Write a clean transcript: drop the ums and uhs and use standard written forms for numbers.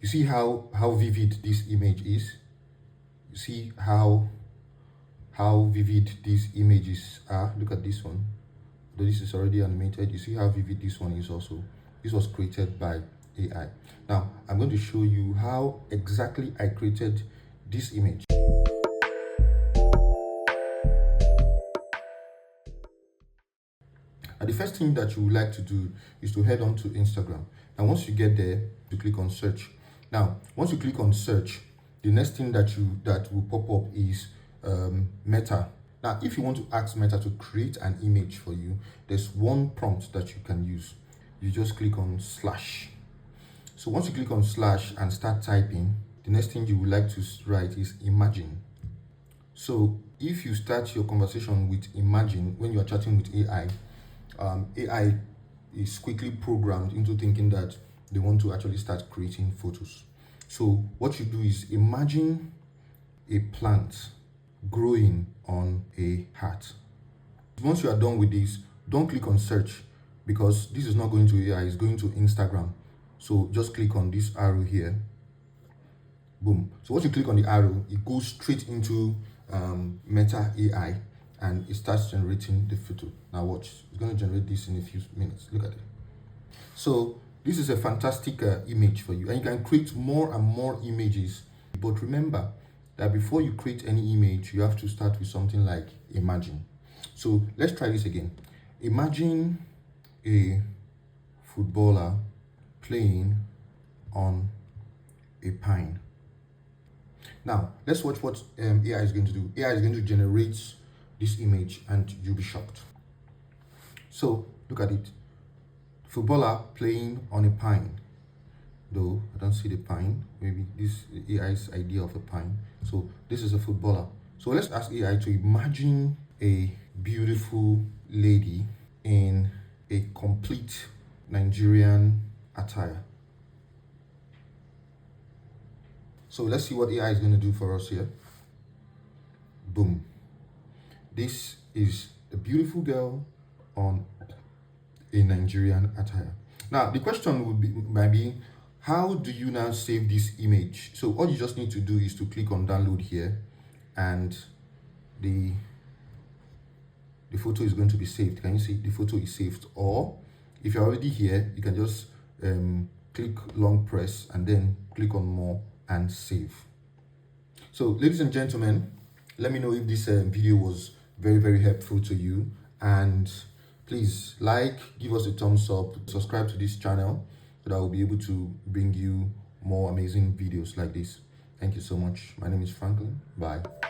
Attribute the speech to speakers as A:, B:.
A: You see how vivid this image is? You see how vivid these images are? Look at this one. Though this is already animated, you see how vivid this one is also. This was created by AI. Now, I'm going to show you how exactly I created this image. Now, the first thing that you would like to do is to head on to Instagram. Now, once you get there, you click on search. Now, once you click on search, the next thing that will pop up is Meta. Now, if you want to ask Meta to create an image for you, there's one prompt that you can use. You just click on slash. So once you click on slash and start typing, the next thing you would like to write is imagine. So if you start your conversation with imagine when you are chatting with AI, AI is quickly programmed into thinking that they want to actually start creating photos. So what you do is imagine a plant growing on a hat. Once you are done with this, don't click on search because this is not going to AI, it's going to Instagram. So just click on this arrow here. Boom. So once you click on the arrow, it goes straight into Meta AI and it starts generating the photo. Now watch, it's going to generate this in a few minutes. Look at it. So this is a fantastic image for you, and you can create more and more images. But remember that before you create any image, you have to start with something like imagine. So let's try this again. Imagine a footballer playing on a pine. Now let's watch what AI is going to do. AI is going to generate this image and you'll be shocked. So look at it. Footballer playing on a pine. Though I don't see the pine, maybe this AI's idea of a pine. So this is a footballer. So let's ask AI to imagine a beautiful lady in a complete Nigerian attire. So let's see what AI is going to do for us here. Boom. This is a beautiful girl on a Nigerian attire. Now the question might be, how do you now save this image? So all you just need to do is to click on download here, and the photo is going to be saved. Can you see the photo is saved? Or if you're already here, you can just click long press and then click on more and save. So ladies and gentlemen, let me know if this video was very helpful to you, and please give us a thumbs up, subscribe to this channel so that I'll be able to bring you more amazing videos like this. Thank you so much. My name is Franklin. Bye.